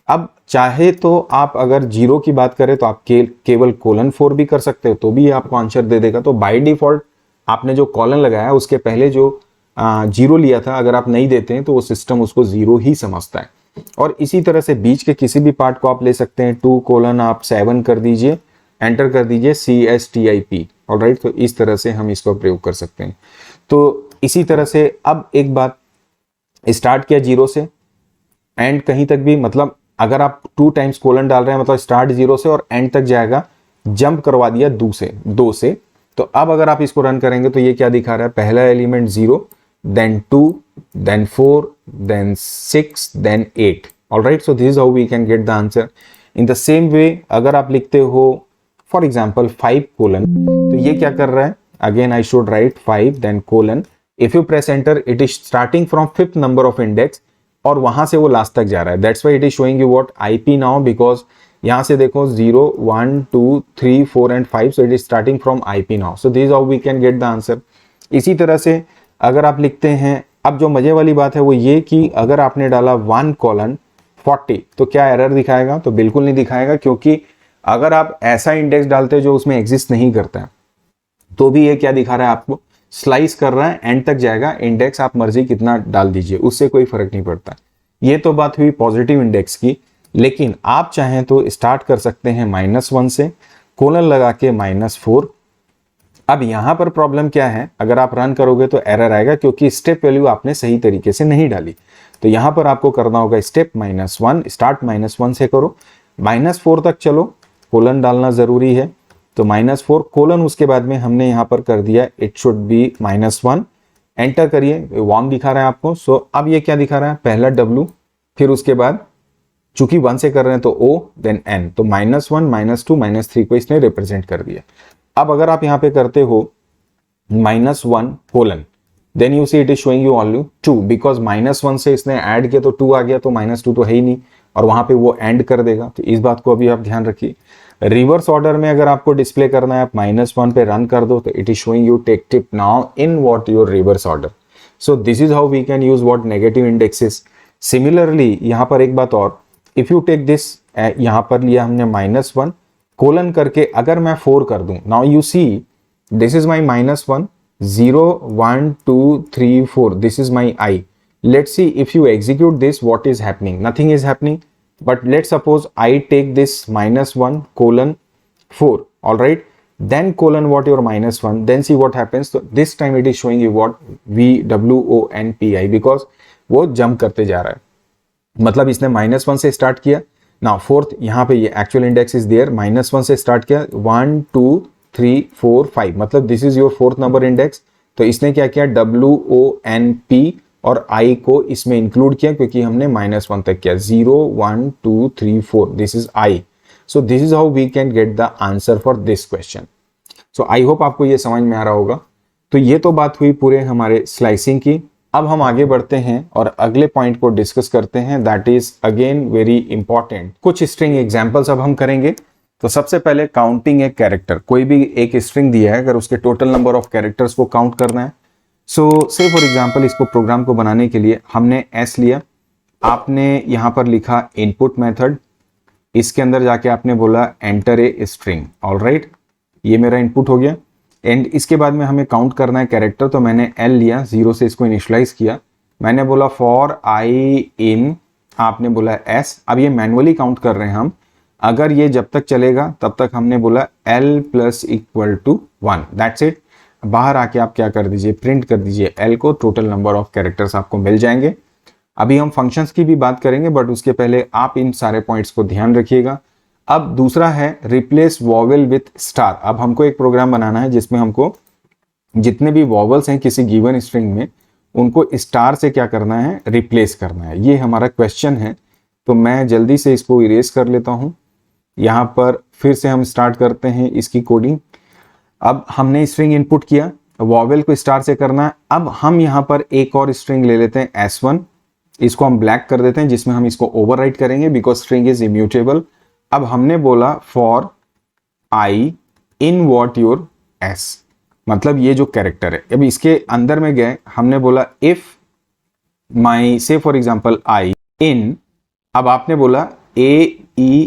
अब चाहे तो आप अगर 0 की बात करें तो आप केवल :4 भी कर सकते हो तो भी आपको आंसर दे देगा। तो बाय डिफॉल्ट आपने जो कॉलन लगाया उसके पहले जो 0 लिया था, अगर आप नहीं देते हैं तो वो सिस्टम उसको 0 ही समझता है। और इसी तरह से बीच के किसी भी पार्ट को आप ले सकते हैं, 2:7 कर दीजिए, एंटर कर दीजिए CSTIP। ऑलराइट, तो इस तरह से हम इसको प्रयोग कर सकते हैं। तो इसी तरह से अब एक बात, स्टार्ट किया 0 से एंड कहीं तक भी, मतलब अगर आप 2 टाइम्स कोलन डाल रहे हैं मतलब स्टार्ट 0 से और एंड तक जाएगा, जंप करवा दिया 2 से। तो अब अगर आप इसको रन करेंगे तो ये क्या दिखा रहा है, पहला element 0, then 2, then 4, then 6, then 8। Alright, so this is how we can get the answer. In the same way अगर आप लिखते हो फॉर एग्जाम्पल 5:, तो ये क्या कर रहा है, again I should write 5 then colon, if you press enter it is starting from 5th number of index और वहां से वो लास्ट तक जा रहा है। That's why it is showing you what IP now, because यहां से देखो 0, 1, 2, 3, 4 and 5, so it is starting from IP now, so this is how we can get the answer। इसी तरह से अगर आप लिखते हैं, अब जो मजे वाली बात है वो ये कि अगर आपने डाला 1:40 तो क्या एरर दिखाएगा, तो बिल्कुल नहीं दिखाएगा, क्योंकि अगर आप ऐसा इंडेक्स डालते हो जो उसमें एग्जिस्ट नहीं करता है तो भी ये क्या दिखा रहा है, आपको स्लाइस कर रहा है, एंड तक जाएगा, इंडेक्स आप मर्जी कितना डाल दीजिए, उससे कोई फर्क नहीं पड़ता। ये तो बात हुई पॉजिटिव इंडेक्स की, लेकिन आप चाहें तो स्टार्ट कर सकते हैं -1 से, कोलन लगा के -4। अब यहां पर प्रॉब्लम क्या है, अगर आप रन करोगे तो एरर आएगा क्योंकि स्टेप वैल्यू आपने सही तरीके से नहीं डाली। तो यहां पर आपको करना होगा स्टेप -1, स्टार्ट -1 से करो, -4 तक चलो, कोलन डालना जरूरी है। तो -4 कोलन, उसके बाद में हमने यहां पर कर दिया इट शुड बी -1, एंटर करिए, 1 दिखा रहा है आपको। सो अब ये क्या दिखा रहा है, पहला W, फिर उसके बाद चूंकि 1 से कर रहे हैं तो O देन N, तो -1, -2, -3 को इसने रिप्रेजेंट कर दिया। अब अगर आप यहां पे करते हो -1 colon, then you see it is showing you only 2, because -1 से इसने ऐड किया तो 2 आ गया, तो -2 तो है ही नहीं, और वहां पे वो एंड कर देगा। तो इस बात को अभी आप ध्यान रखिए। रिवर्स ऑर्डर में अगर आपको डिस्प्ले करना है, आप -1 पे रन कर दो तो it is showing you tech tip now in what your reverse order. So this is how we can use what negative indexes. Similarly यहां पर एक बात और, इफ यू टेक दिस, यहां पर लिया हमने -1 कोलन करके, अगर मैं 4 कर दूं, now you see this is my -1, 0, 1, 2, 3, 4, this is my I। Let's see if you execute this what is happening, nothing is happening, but let's suppose I take this -1 colon 4, all right, then colon what your -1, then see what happens। So this time it is showing you what VWONPI, because वो jump करते जा रहा है, मतलब इसने -1 से start किया। Now fourth, यहाँ पे ये एक्चुअल इंडेक्स इज देयर, -1 से स्टार्ट किया, 1, 2, 3, 4, 5, मतलब this is your 4th number index. तो इसने क्या किया, WONP और I को इसमें इंक्लूड किया, क्योंकि हमने -1 तक किया, 0, 1, 2, 3, 4, this is I। So this is how we can get the answer for this question. So I hope आपको ये समझ में आ रहा होगा। तो ये तो बात हुई पूरे हमारे स्लाइसिंग की। अब हम आगे बढ़ते हैं और अगले पॉइंट को डिस्कस करते हैं, that is again very important. कुछ स्ट्रिंग एग्जांपल्स अब हम करेंगे। तो सबसे पहले काउंटिंग ए कैरेक्टर, कोई भी एक स्ट्रिंग दिया है, अगर उसके टोटल नंबर ऑफ कैरेक्टर्स को काउंट करना है। सो से फॉर एग्जांपल इसको प्रोग्राम को बनाने के लिए हमने S लिया, आपने यहां पर लिखा इनपुट मेथड, इसके अंदर जाके आपने बोला एंटर ए स्ट्रिंग, ऑलराइट, ये मेरा इनपुट हो गया। एंड इसके बाद में हमें काउंट करना है कैरेक्टर, तो मैंने L लिया, 0 से इसको इनिशियलाइज किया, मैंने बोला फॉर I इन, आपने बोला S। अब ये मैनुअली काउंट कर रहे हैं हम, अगर ये जब तक चलेगा तब तक हमने बोला L + = 1, दैट्स इट। बाहर आके आप क्या कर दीजिए, प्रिंट कर दीजिए L को, टोटल नंबर ऑफ कैरेक्टर्स आपको मिल जाएंगे। अभी हम फंक्शंस की भी बात करेंगे, बट उसके पहले आप इन सारे पॉइंट्स को ध्यान रखिएगा। अब दूसरा है रिप्लेस वॉवेल विथ स्टार। अब हमको एक प्रोग्राम बनाना है जिसमें हमको जितने भी वॉवेल्स हैं किसी गिवन स्ट्रिंग में, उनको स्टार से क्या करना है, रिप्लेस करना है। ये हमारा क्वेश्चन है। तो मैं जल्दी से इसको इरेज कर लेता हूँ। यहाँ पर फिर से हम स्टार्ट करते हैं इसकी कोडिंग। अब हमने स्ट्रिंग इनपुट किया, वॉवेल को स्टार से करना है। अब हम यहाँ पर एक और स्ट्रिंग ले लेते हैं S1, इसको हम ब्लैक कर देते हैं, जिसमें हम इसको ओवरराइट करेंगे, बिकॉज स्ट्रिंग इज इम्यूटेबल। अब हमने बोला for I in what your S, मतलब ये जो कैरेक्टर है, अब इसके अंदर में गए, हमने बोला इफ माई से फॉर एग्जाम्पल आई इन, अब आपने बोला AEIOU,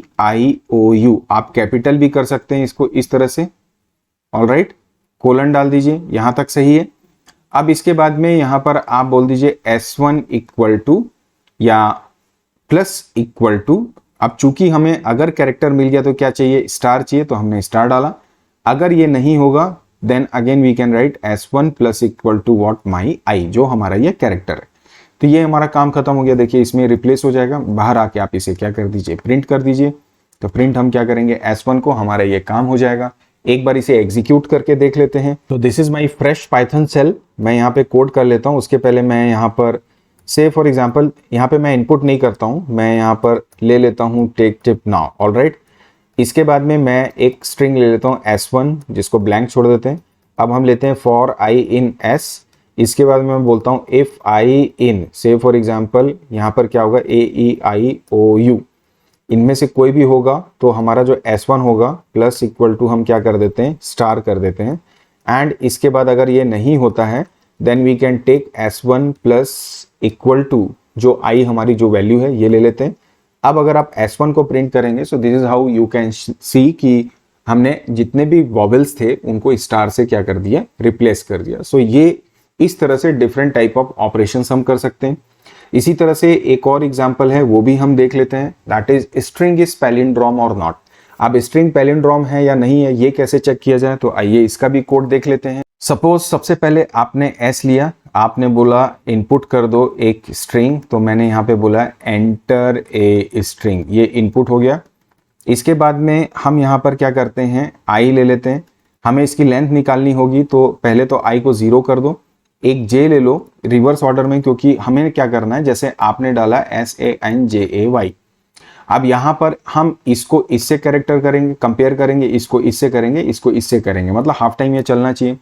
आप कैपिटल भी कर सकते हैं इसको इस तरह से, ऑलराइट, कोलन डाल दीजिए, यहां तक सही है। अब इसके बाद में यहां पर आप बोल दीजिए S1 इक्वल टू या प्लस इक्वल टू, अब चूंकि हमें अगर कैरेक्टर मिल गया तो क्या चाहिए, स्टार चाहिए, तो हमने स्टार डाला। अगर ये नहीं होगा then again we can write S1 plus equal to what my I, जो हमारा ये कैरेक्टर है। तो ये हमारा काम खत्म हो गया। देखिए इसमें रिप्लेस हो जाएगा, बाहर आके आप इसे क्या कर दीजिए, प्रिंट कर दीजिए। तो प्रिंट हम क्या करेंगे S1 को, हमारा ये काम हो जाएगा। एक बार इसे एग्जीक्यूट करके देख लेते हैं। तो this is my fresh Python shell, मैं यहाँ पे कोड कर लेता हूँ। उसके पहले मैं यहाँ पर से फॉर एग्जाम्पल यहाँ पे मैं इनपुट नहीं करता हूँ, मैं यहाँ पर ले लेता हूँ टेक टिप नाउ, ऑलराइट। इसके बाद में मैं एक स्ट्रिंग ले लेता हूँ S1 जिसको ब्लैंक छोड़ देते हैं। अब हम लेते हैं फॉर आई इन S, इसके बाद मैं बोलता हूँ इफ आई इन से फॉर एग्जाम्पल यहाँ पर क्या होगा AEIOU, इनमें से कोई भी होगा तो हमारा जो S1 होगा प्लस इक्वल टू हम क्या कर देते हैं, स्टार कर देते हैं। एंड इसके बाद अगर ये नहीं होता है then we can take S1 plus equal to जो आई हमारी जो वैल्यू है ये ले लेते हैं। अब अगर आप S1 को प्रिंट करेंगे सो this is how you can सी कि हमने जितने भी वॉवेल्स थे उनको स्टार से क्या कर दिया, रिप्लेस कर दिया। सो ये इस तरह से डिफरेंट टाइप ऑफ ऑपरेशंस हम कर सकते हैं। इसी तरह से एक और एग्जांपल है वो भी हम देख लेते हैं, that is string is palindrome और नॉट। अब स्ट्रिंग पैलिंड्रोम है या नहीं है ये कैसे चेक किया जाए, तो आइए इसका भी कोड देख लेते हैं। सपोज सबसे पहले आपने S लिया, आपने बोला इनपुट कर दो एक स्ट्रिंग, तो मैंने यहाँ पे बोला एंटर ए स्ट्रिंग, ये इनपुट हो गया। इसके बाद में हम यहाँ पर क्या करते हैं, आई ले लेते हैं, हमें इसकी लेंथ निकालनी होगी तो पहले तो आई को 0 कर दो, एक J ले लो रिवर्स ऑर्डर में, क्योंकि हमें क्या करना है, जैसे आपने डाला SANJAY, अब यहाँ पर हम इसको इससे कैरेक्टर करेंगे, कंपेयर करेंगे, इसको इससे करेंगे, इसको इससे करेंगे, मतलब हाफ टाइम ये चलना चाहिए।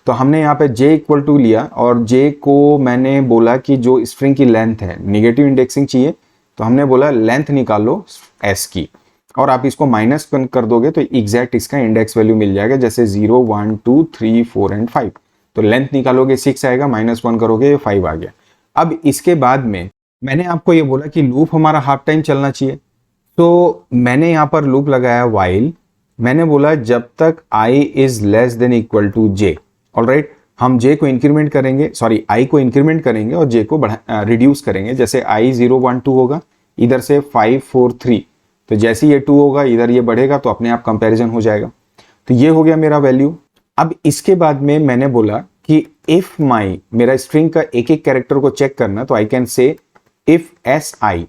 तो हमने यहाँ पे J इक्वल टू लिया और J को मैंने बोला कि जो स्ट्रिंग की लेंथ है, निगेटिव इंडेक्सिंग चाहिए, तो हमने बोला लेंथ निकालो S की, और आप इसको माइनस कर दोगे तो एग्जैक्ट इसका इंडेक्स वैल्यू मिल जाएगा, जैसे 0 1 2 3 4 एंड 5। तो लेंथ निकालोगे 6 आएगा, -1 करोगे ये 5 आ गया। अब इसके बाद में मैंने आपको ये बोला कि लूप हमारा हाफ टाइम चलना चाहिए, तो मैंने यहाँ पर लूप लगाया वाइल, मैंने बोला जब तक I is less than equal to J, alright. हम J को इंक्रीमेंट करेंगे, सॉरी I को इंक्रीमेंट करेंगे और J को रिड्यूस करेंगे। जैसे I 0 1 2 होगा, इधर से 5 4 3, तो जैसे ये 2 होगा इधर ये बढ़ेगा तो अपने आप कंपैरिजन हो जाएगा। तो ये हो गया मेरा वैल्यू। अब इसके बाद में मैंने बोला कि इफ माई, मेरा स्ट्रिंग का एक एक कैरेक्टर को चेक करना, तो I can say if SI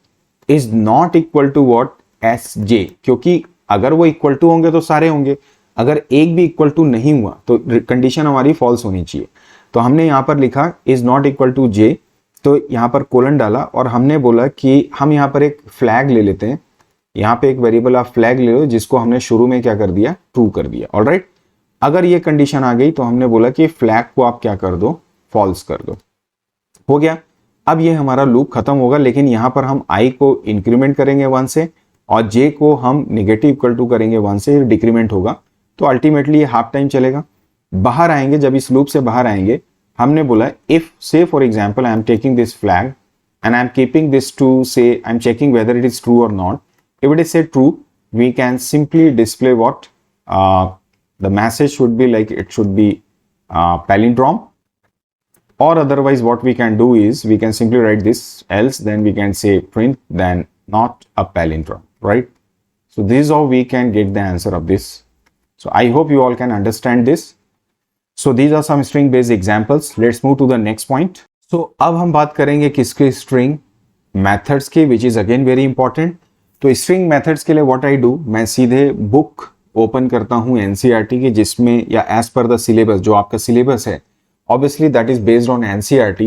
is not equal to what SJ, क्योंकि अगर वो इक्वल टू होंगे तो सारे होंगे, अगर एक भी इक्वल टू नहीं हुआ तो कंडीशन हमारी फॉल्स होनी चाहिए। तो हमने यहाँ पर लिखा is not equal to J, तो यहाँ पर कोलन डाला और हमने बोला कि हम यहाँ पर एक फ्लैग ले लेते हैं, यहाँ पे एक वेरिएबल आप फ्लैग ले लो जिसको हमने शुरू में क्या कर दिया, ट्रू कर दिया, ऑलराइट। अगर ये कंडीशन आ गई तो हमने बोला कि फ्लैग को आप क्या कर दो, फॉल्स कर दो, हो गया। अब ये हमारा लूप खत्म होगा, लेकिन यहाँ पर हम I को इंक्रीमेंट करेंगे 1 से और J को हम नेगेटिव इक्वल टू करेंगे 1 से, डिक्रीमेंट होगा, तो अल्टीमेटली ये हाफ टाइम चलेगा। बाहर आएंगे, जब इस लूप से बाहर आएंगे, हमने बोला if say for example I am taking this flag and I am keeping this to say I am checking whether it is true or not. If it is say true, we can simply display what the message should be, like it should be palindrome, or otherwise what we can do is we can simply write this else, then we can say print then not a palindrome, right? So this is how we can get the answer of this. So I hope you all can understand this. So these are some string based examples. Let's move to the next point. So अब हम बात करेंगे किसके, string methods के, which is again very important. तो string methods के लिए what I do, मैं सीधे बुक ओपन करता हूं NCERT की, जिसमें या एज पर द सिलेबस, जो आपका सिलेबस है obviously that is based on NCERT,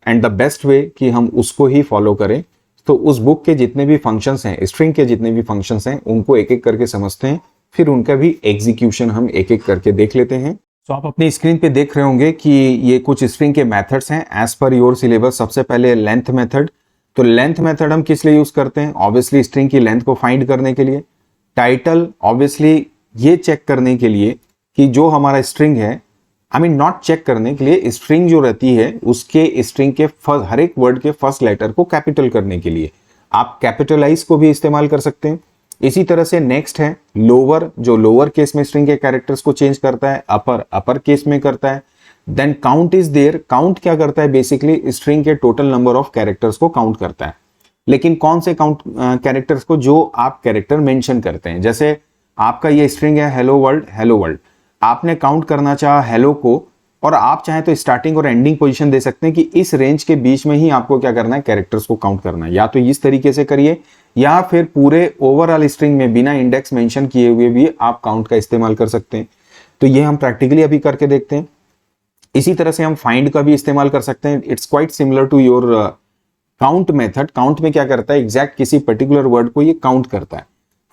and the best way कि हम उसको ही फॉलो करें। तो उस बुक के जितने भी फंक्शंस हैं, स्ट्रिंग के जितने भी फंक्शंस हैं, उनको एक एक करके समझते हैं, फिर उनका भी एग्जीक्यूशन हम एक एक करके देख लेते हैं। तो आप अपनी स्क्रीन पे देख रहे होंगे कि ये कुछ स्ट्रिंग के मेथड्स हैं एज पर योर सिलेबस। सबसे पहले लेंथ मेथड, तो लेंथ मेथड हम किस लिए यूज करते हैं, ऑब्वियसली स्ट्रिंग की लेंथ को फाइंड करने के लिए। टाइटल ऑब्वियसली ये चेक करने के लिए कि जो हमारा स्ट्रिंग है, नॉट चेक करने के लिए, स्ट्रिंग जो रहती है उसके स्ट्रिंग के हर एक वर्ड के फर्स्ट लेटर को कैपिटल करने के लिए आप कैपिटलाइज को भी इस्तेमाल कर सकते हैं। इसी तरह से नेक्स्ट है लोअर, जो लोअर केस में स्ट्रिंग के कैरेक्टर्स को चेंज करता है, अपर केस में करता है। Then count is there, count क्या करता है, बेसिकली स्ट्रिंग के टोटल नंबर ऑफ कैरेक्टर्स को काउंट करता है। लेकिन कौन से काउंट कैरेक्टर्स को, जो आप कैरेक्टर मेंशन करते हैं। जैसे आपका ये स्ट्रिंग है हेलो वर्ल्ड, आपने काउंट करना चाहा हेलो को, और आप चाहें तो स्टार्टिंग और एंडिंग पोजीशन दे सकते हैं कि इस रेंज के बीच में ही आपको क्या करना है, कैरेक्टर्स को काउंट करना है। या तो इस तरीके से करिए, या फिर पूरे ओवरऑल स्ट्रिंग में बिना इंडेक्स मेंशन किए हुए भी आप काउंट का इस्तेमाल कर सकते हैं। तो ये हम प्रैक्टिकली अभी करके देखते हैं। इसी तरह से हम फाइंड का भी इस्तेमाल कर सकते हैं। It's quite similar to your count method. Count में क्या करता है, एग्जैक्ट किसी पर्टिकुलर वर्ड को ये काउंट करता है।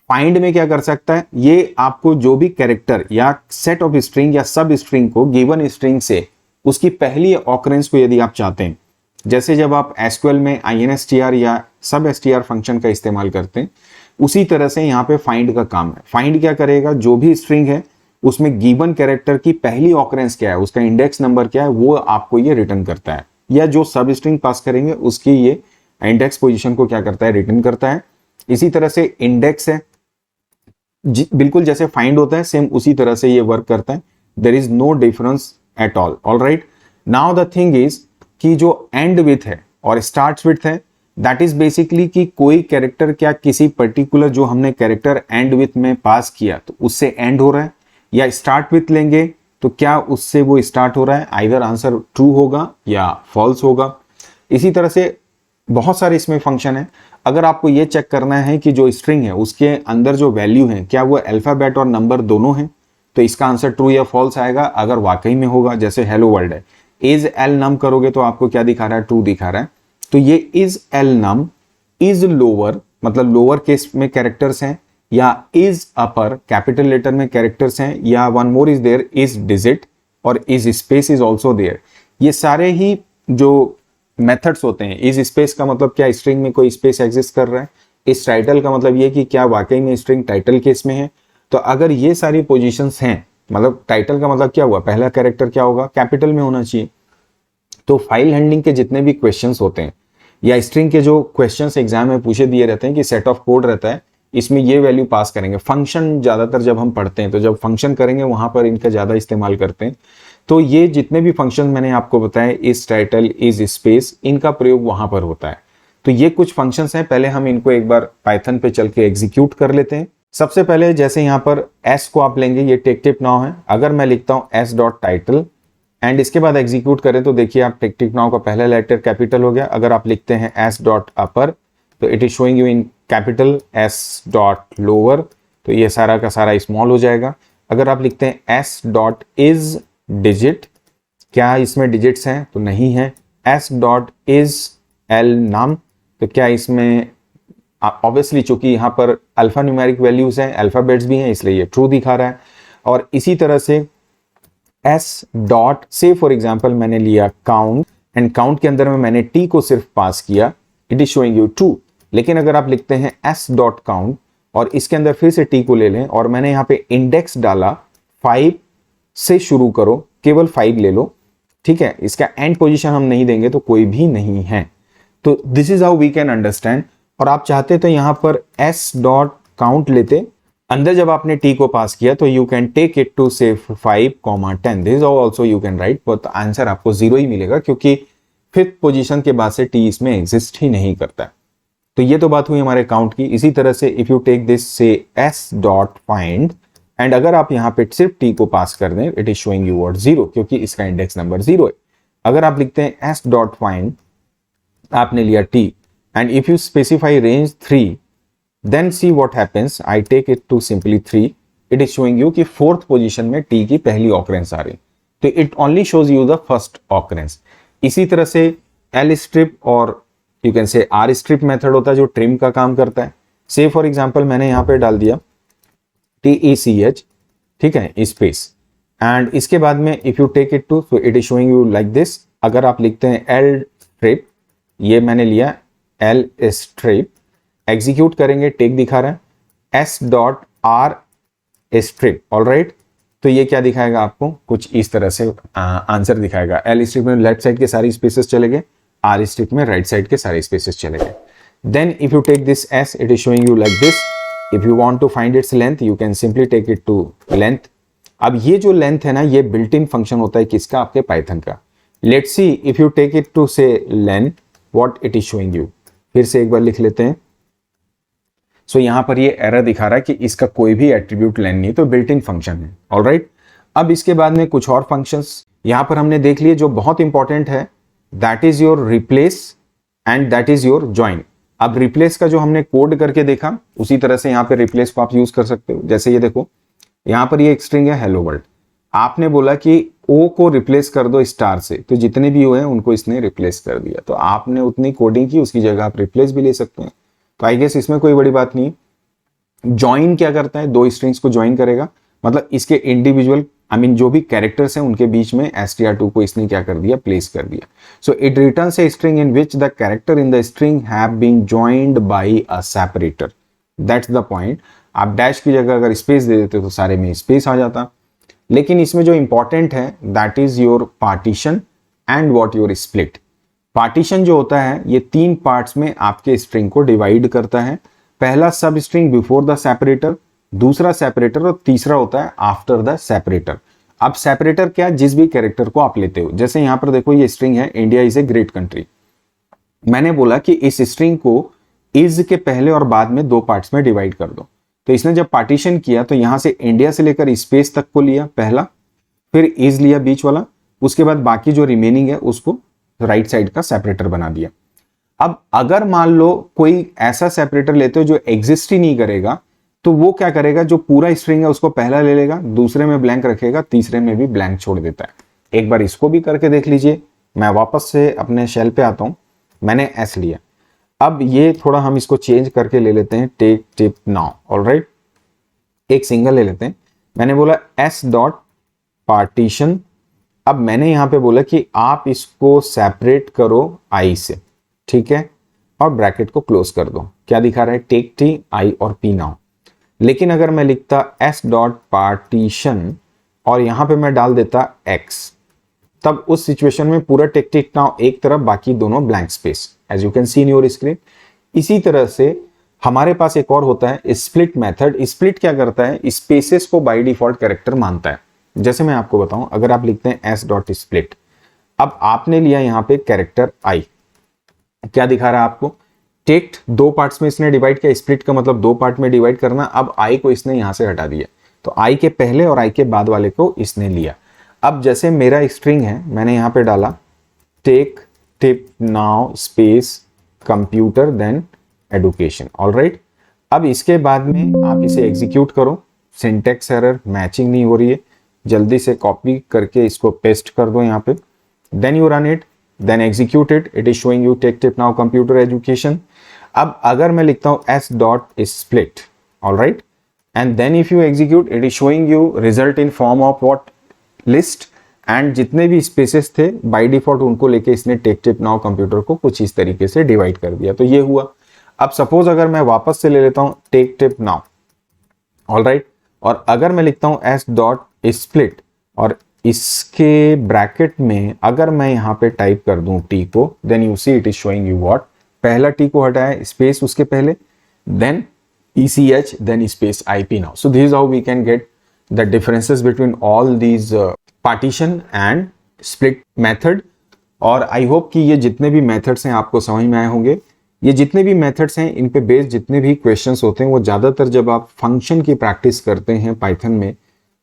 फाइंड में क्या कर सकता है, ये आपको जो भी कैरेक्टर या सेट ऑफ स्ट्रिंग या सब स्ट्रिंग को गिवन स्ट्रिंग से उसकी पहली ऑकरेंस को यदि आप चाहते हैं, जैसे जब आप एसक्यूएल में instr या सब str फंक्शन का इस्तेमाल करते हैं, उसी तरह से यहाँ पे फाइंड का काम है। फाइंड क्या करेगा, जो भी स्ट्रिंग है उसमें गिवन कैरेक्टर की पहली ऑकरेंस क्या है, उसका इंडेक्स नंबर क्या है, वो आपको ये रिटर्न करता है। या जो सब स्ट्रिंग पास करेंगे उसकी ये इंडेक्स पोजीशन को क्या करता है, रिटर्न करता है। इसी तरह से इंडेक्स है, बिल्कुल जैसे फाइंड होता है सेम उसी तरह से ये वर्क करता है। There is no difference at all. Alright, now the thing is कि जो एंड विथ है और स्टार्ट्स विथ है, दैट इज बेसिकली कि कोई कैरेक्टर क्या किसी पर्टिकुलर जो हमने कैरेक्टर एंड विथ में पास किया तो उससे एंड हो रहा है, या स्टार्ट विथ लेंगे तो क्या उससे वो स्टार्ट हो रहा है। आइदर आंसर ट्रू होगा या फॉल्स होगा। इसी तरह से बहुत सारे इसमें फंक्शन है। अगर आपको ये चेक करना है कि जो स्ट्रिंग है उसके अंदर जो वैल्यू है क्या वो अल्फाबेट और नंबर दोनों हैं, तो इसका आंसर ट्रू या फॉल्स आएगा। अगर वाकई में होगा, जैसे हेलो वर्ल्ड है, इज एल नम करोगे तो आपको क्या दिखा रहा है, ट्रू दिखा रहा है। तो ये is alnum, is lower मतलब लोअर केस में कैरेक्टर्स हैं, या इज अपर कैपिटल लेटर में कैरेक्टर्स हैं, या one more is there, is digit और is space is also there. ये सारे ही जो मेथड्स होते हैं। इस स्पेस का मतलब क्या, स्ट्रिंग में कोई स्पेस एग्जिस्ट कर रहा है। इस टाइटल का मतलब ये कि क्या वाकई में स्ट्रिंग टाइटल केस में है। तो अगर ये सारी पोजीशंस हैं, मतलब टाइटल का मतलब क्या हुआ, पहला कैरेक्टर क्या होगा, कैपिटल में होना चाहिए। तो फाइल हैंडलिंग के जितने भी क्वेश्चंस होते हैं या स्ट्रिंग के जो क्वेश्चंस एग्जाम में पूछे दिए रहते हैं कि सेट ऑफ कोड रहता है, इसमें ये वैल्यू पास करेंगे। फंक्शन ज्यादातर जब हम पढ़ते हैं तो जब फंक्शन करेंगे वहां पर इनका ज्यादा इस्तेमाल करते हैं। तो ये जितने भी फंक्शन मैंने आपको बताए, इस टाइटल, इस स्पेस, इनका प्रयोग वहां पर होता है। तो ये कुछ फंक्शंस हैं, पहले हम इनको एक बार पाइथन पे चल के एग्जीक्यूट कर लेते हैं। सबसे पहले जैसे यहाँ पर s को आप लेंगे, ये टेक टिप नाउ है। अगर मैं लिखता हूँ s डॉट टाइटल एंड इसके बाद एग्जीक्यूट करें तो देखिए आप टेक टिप नाउ का पहला लेटर कैपिटल हो गया। अगर आप लिखते हैं s डॉट अपर तो it is showing you in capital, s dot lower तो ये सारा का सारा स्मॉल हो जाएगा। अगर आप लिखते हैं s डॉट इज डिजिट, क्या इसमें डिजिट्स हैं तो नहीं है। s डॉट इज एल नाम, तो क्या इसमें, ऑब्वियसली चूंकि यहाँ पर अल्फा न्यूमेरिक वैल्यूज हैं, अल्फाबेट्स भी हैं, इसलिए ये ट्रू दिखा रहा है। और इसी तरह से s डॉट, से फॉर एग्जांपल मैंने लिया काउंट एंड काउंट के अंदर में मैंने t को सिर्फ पास किया, it is showing you true. लेकिन अगर आप लिखते हैं s डॉट काउंट और इसके अंदर फिर से t को ले लें और मैंने यहाँ पे इंडेक्स डाला 5 से शुरू करो, केवल 5 ले लो, ठीक है, इसका एंड पोजीशन हम नहीं देंगे तो कोई भी नहीं है। तो this is how we can understand. और आप चाहते तो यहां पर s डॉट काउंट लेते, अंदर जब आपने t को पास किया तो you can take it to say 5,10, this is also you can write, but answer आपको 0 ही मिलेगा क्योंकि फिफ्थ पोजीशन के बाद से t इसमें एग्जिस्ट ही नहीं करता। तो ये तो बात हुई हमारे काउंट की। इसी तरह से इफ यू टेक दिस से s डॉट फाइंड एंड अगर आप यहाँ पे सिर्फ t को पास कर दें, it is showing you what 0 क्योंकि इसका इंडेक्स नंबर 0 है। अगर आप लिखते हैं s डॉट फाइंड, आपने लिया t and if you specify range 3 then see what happens, I take it to simply 3, it is showing you कि फोर्थ पोजीशन में t की पहली ऑकरेंस आ रही, तो it only shows you the first occurrence. इसी तरह से l स्ट्रिप और you can say r strip method होता है जो ट्रिम का काम करता है। से फॉर एग्जांपल मैंने यहाँ पे डाल दिया TECH, ठीक है, स्पेस एंड इसके बाद में if you take it to, it is showing you like this. अगर आप लिखते हैं L स्ट्रिप, ये मैंने लिया L स्ट्रिप, एग्जीक्यूट करेंगे, टेक दिखा रहा है, s dot are strip, alright. तो ये क्या दिखाएगा आपको, कुछ इस तरह से आंसर दिखाएगा। एल स्ट्रिप में लेफ्ट साइड के सारे स्पेसेस चले गए, आर स्ट्रिप में राइट साइड के सारे स्पेसेस चले गए। Then if you take this S, it is showing you like this. If you want to find its length, you can simply take it to length. अब ये जो length है ना, ये बिल्ट इन फंक्शन होता है किसका, आपके पाइथन का। Let's see if you take it to say length, what it is showing you. फिर से एक बार लिख लेते हैं। सो यहां पर ये एरर दिखा रहा है कि इसका कोई भी एट्रीब्यूट लेंथ नहीं, तो बिल्ट इन फंक्शन है, ऑलराइट। अब इसके बाद में कुछ और फंक्शंस यहां पर हमने देख लिए जो बहुत इंपॉर्टेंट है, that is your replace and that is your join. अब रिप्लेस का जो हमने कोड करके देखा, उसी तरह से यहां पे रिप्लेस को आप यूज कर सकते हो। जैसे ये देखो, यहां पर ये एक स्ट्रिंग है हेलो वर्ल्ड, आपने बोला कि ओ को रिप्लेस कर दो स्टार से, तो जितने भी ओ हैं उनको इसने रिप्लेस कर दिया। तो आपने उतनी कोडिंग की, उसकी जगह आप रिप्लेस भी ले सकते हैं। तो आई गेस इसमें कोई बड़ी बात नहीं। ज्वाइन क्या करता है, दो स्ट्रिंग्स को ज्वाइन करेगा, मतलब इसके इंडिविजुअल जो भी कैरेक्टर्स हैं उनके बीच में str2 को इसने क्या कर दिया, प्लेस कर दिया। So it returns a string in which the character in the string have been joined by a separator. That's the point. आप डैश की जगह अगर स्पेस दे देते तो सारे में स्पेस आ जाता। लेकिन इसमें जो इंपॉर्टेंट है, that is your partition and what your split. Partition जो होता है, ये तीन पार्ट्स में आपके स्ट्रिंग को डिवाइड करता है। पहला सब स्ट्रिंग बिफोर द सेपरेटर, दूसरा सेपरेटर, और तीसरा होता है आफ्टर द सेपरेटर। अब सेपरेटर क्या, जिस भी कैरेक्टर को आप लेते हो। जैसे यहां पर देखो, ये स्ट्रिंग है India is a great country. मैंने बोला कि इस स्ट्रिंग को इज के पहले और बाद में दो पार्ट्स में डिवाइड कर दो। तो इसने जब पार्टीशन किया तो यहां से इंडिया से लेकर स्पेस तक को लिया पहला, फिर इज लिया बीच वाला, उसके बाद बाकी जो रिमेनिंग है उसको राइट साइड का सेपरेटर बना दिया। अब अगर मान लो कोई ऐसा सेपरेटर लेते हो जो एग्जिस्ट ही नहीं करेगा, तो वो क्या करेगा, जो पूरा स्ट्रिंग है उसको पहला ले लेगा, दूसरे में ब्लैंक रखेगा, तीसरे में भी ब्लैंक छोड़ देता है। एक बार इसको भी करके देख लीजिए। मैं वापस से अपने शेल पे आता हूं, मैंने एस लिया। अब ये थोड़ा हम इसको चेंज करके ले लेते हैं, टेक टिप नाउ, ऑलराइट। एक सिंगल ले लेते हैं। मैंने बोला एस डॉट पार्टीशन। अब मैंने यहां पे बोला कि आप इसको सेपरेट करो आई से, ठीक है, और ब्रैकेट को क्लोज कर दो। क्या दिखा रहा है, टेक टी आई और पी नाउ। लेकिन अगर मैं लिखता एस डॉट पार्टीशन और यहां पे मैं डाल देता एक्स, तब उस सिचुएशन में पूरा टेक टिक नाउ एक तरफ, बाकी दोनों blank space, as you can see in your screen. इसी तरह से हमारे पास एक और होता है स्प्लिट मेथड। स्प्लिट क्या करता है, स्पेसेस को बाय डिफॉल्ट कैरेक्टर मानता है। जैसे मैं आपको बताऊं, अगर आप लिखते हैं एस डॉट स्प्लिट, अब आपने लिया यहां पे कैरेक्टर आई, क्या दिखा रहा है आपको, टेक्ट दो पार्ट्स में इसने डिवाइड किया। स्प्लिट का मतलब दो पार्ट में डिवाइड करना। अब आई को इसने यहां से हटा दिया, तो आई के पहले और आई के बाद वाले को इसने लिया। अब जैसे मेरा स्ट्रिंग है, मैंने यहां पे डाला tech tip now space computer then education, alright. अब इसके बाद में आप इसे एग्जीक्यूट करो। सिंटेक्स एरर, मैचिंग नहीं हो रही है, जल्दी से कॉपी करके इसको पेस्ट कर दो यहाँ पे। Then you run it, then execute it, it is showing you tech tip now computer education. अब अगर मैं लिखता हूं S dot split, alright, and then if you execute, it is showing you result in form of what, list. And जितने भी spaces थे by default उनको लेके इसने टेक टिप नाउ कंप्यूटर को कुछ इस तरीके से डिवाइड कर दिया। तो ये हुआ। अब सपोज अगर मैं वापस से ले लेता हूं टेक टिप नाउ, ऑलराइट, और अगर मैं लिखता हूं एस डॉट स्प्लिट और इसके ब्रैकेट में अगर मैं यहां पे टाइप कर दूं टी को, then you see it is showing you what, पहला टी को हटाया, स्पेस उसके पहले, then ECH, then space IP now. So this is how we can get the differences between all these partition and split method. और I hope कि ये जितने भी मेथड्स हैं आपको समझ में आए होंगे। ये जितने भी मेथड्स हैं, इन पे बेस्ड जितने भी क्वेश्चंस होते हैं, वो ज़्यादातर जब आप फंक्शन की प्रैक्टिस करते हैं पाइथन में,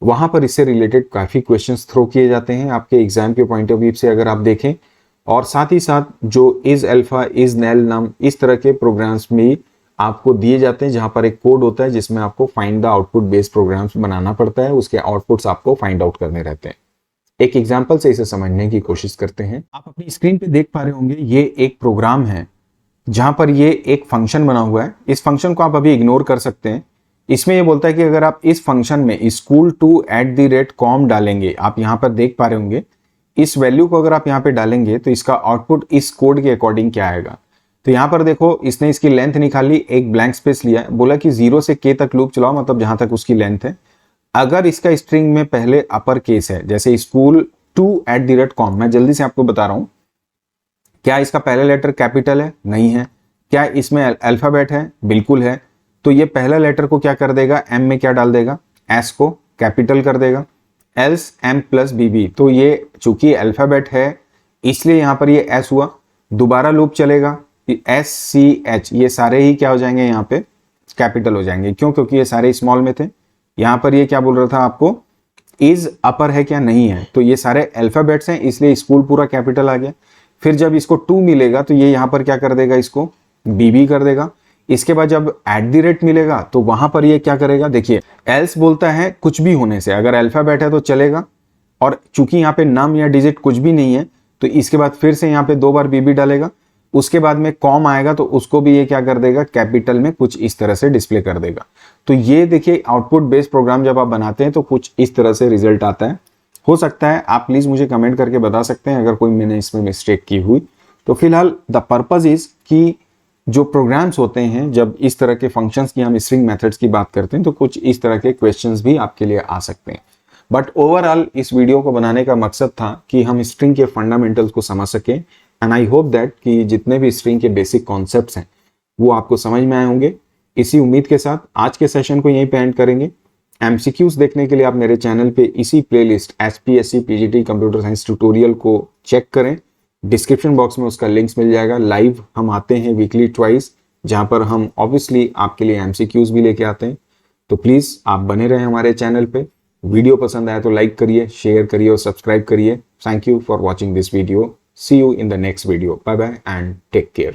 वहाँ पर इससे रिलेटेड काफ़ी क्वेश्चंस थ्रो किए जाते हैं आपके एग्जाम के पॉइंट ऑफ व्यू से अगर आप देखें। और साथ ही साथ जो इज अल्फा, इज नेल नम, इस तरह के प्रोग्राम्स में आपको दिए जाते हैं, जहाँ पर एक कोड होता है जिसमें आपको find the output based programs बनाना पड़ता है, उसके आउटपुट्स आपको फाइंड आउट करने रहते हैं। एक एग्जाम्पल से इसे समझने की कोशिश करते हैं। आप अपनी स्क्रीन पे देख पा रहे होंगे, ये एक प्रोग्राम है जहां पर ये एक फंक्शन बना हुआ है। इस फंक्शन को आप अभी इग्नोर कर सकते हैं। इसमें ये बोलता है कि अगर आप इस फंक्शन में school2@com डालेंगे, आप यहां पर देख पा रहे होंगे, इस वैल्यू को अगर आप यहां पे डालेंगे तो इसका आउटपुट इस कोड के अकॉर्डिंग क्या आएगा। तो यहाँ पर देखो इसने इसकी लेंथ निकाली, एक ब्लैंक स्पेस लिया है, बोला कि 0 से k तक लूप चलाओ, मतलब जहां तक उसकी लेंथ है। अगर इसका स्ट्रिंग में पहले अपर केस है, जैसे school2@com, मैं जल्दी से आपको बता रहा हूं, क्या इसका पहला लेटर कैपिटल है? नहीं है। क्या इसमें अल्फाबेट है? बिल्कुल है। तो ये पहला लेटर को क्या कर देगा, एम में क्या डाल देगा, एस को कैपिटल कर देगा, एल्स एम प्लस बीबी। तो ये चूंकि अल्फाबेट है इसलिए यहां पर ये एस हुआ। दोबारा लूप चलेगा, एस सी एच, ये सारे ही क्या हो जाएंगे, यहाँ पे कैपिटल हो जाएंगे। क्यों? क्योंकि ये सारे स्मॉल में थे। यहां पर ये क्या बोल रहा था आपको, इज अपर है क्या, नहीं है। तो ये सारे अल्फाबेट्स हैं इसलिए स्कूल पूरा कैपिटल आ गया। फिर जब इसको 2 मिलेगा तो ये यहां पर क्या कर देगा, इसको बीबी कर देगा। इसके बाद जब @ मिलेगा तो वहां पर ये क्या करेगा, देखिए एल्स बोलता है कुछ भी होने से, अगर अल्फाबेट है तो चलेगा, और चूंकि यहाँ पे नम या डिजिट कुछ भी नहीं है तो इसके बाद फिर से यहाँ पे 2 बार बीबी डालेगा। उसके बाद में कॉम आएगा तो उसको भी ये क्या कर देगा, कैपिटल में कुछ इस तरह से डिस्प्ले कर देगा। तो ये देखिए आउटपुट बेस्ड प्रोग्राम जब आप बनाते हैं तो कुछ इस तरह से रिजल्ट आता है। हो सकता है आप प्लीज मुझे कमेंट करके बता सकते हैं अगर कोई मैंने इसमें मिस्टेक की हुई। तो फिलहाल द पर्पज इज कि जो प्रोग्राम्स होते हैं, जब इस तरह के फंक्शंस की हम स्ट्रिंग मेथड्स की बात करते हैं तो कुछ इस तरह के क्वेश्चंस भी आपके लिए आ सकते हैं। बट ओवरऑल इस वीडियो को बनाने का मकसद था कि हम स्ट्रिंग के फंडामेंटल्स को समझ सकें, एंड आई होप दैट कि जितने भी स्ट्रिंग के बेसिक कॉन्सेप्ट्स हैं वो आपको समझ में आए होंगे। इसी उम्मीद के साथ आज के सेशन को यहीं पे एंड करेंगे। एमसीक्यूज देखने के लिए आप मेरे चैनल पे इसी playlist HPSC PGT computer science tutorial को चेक करें। डिस्क्रिप्शन बॉक्स में उसका लिंक्स मिल जाएगा। लाइव हम आते हैं वीकली ट्वाइस, जहां पर हम ऑब्वियसली आपके लिए एमसीक्यूज भी लेके आते हैं। तो प्लीज आप बने रहें हमारे चैनल पे। वीडियो पसंद आया तो लाइक करिए, शेयर करिए और सब्सक्राइब करिए। Thank you for watching this video. See you in the next video. Bye bye and take care.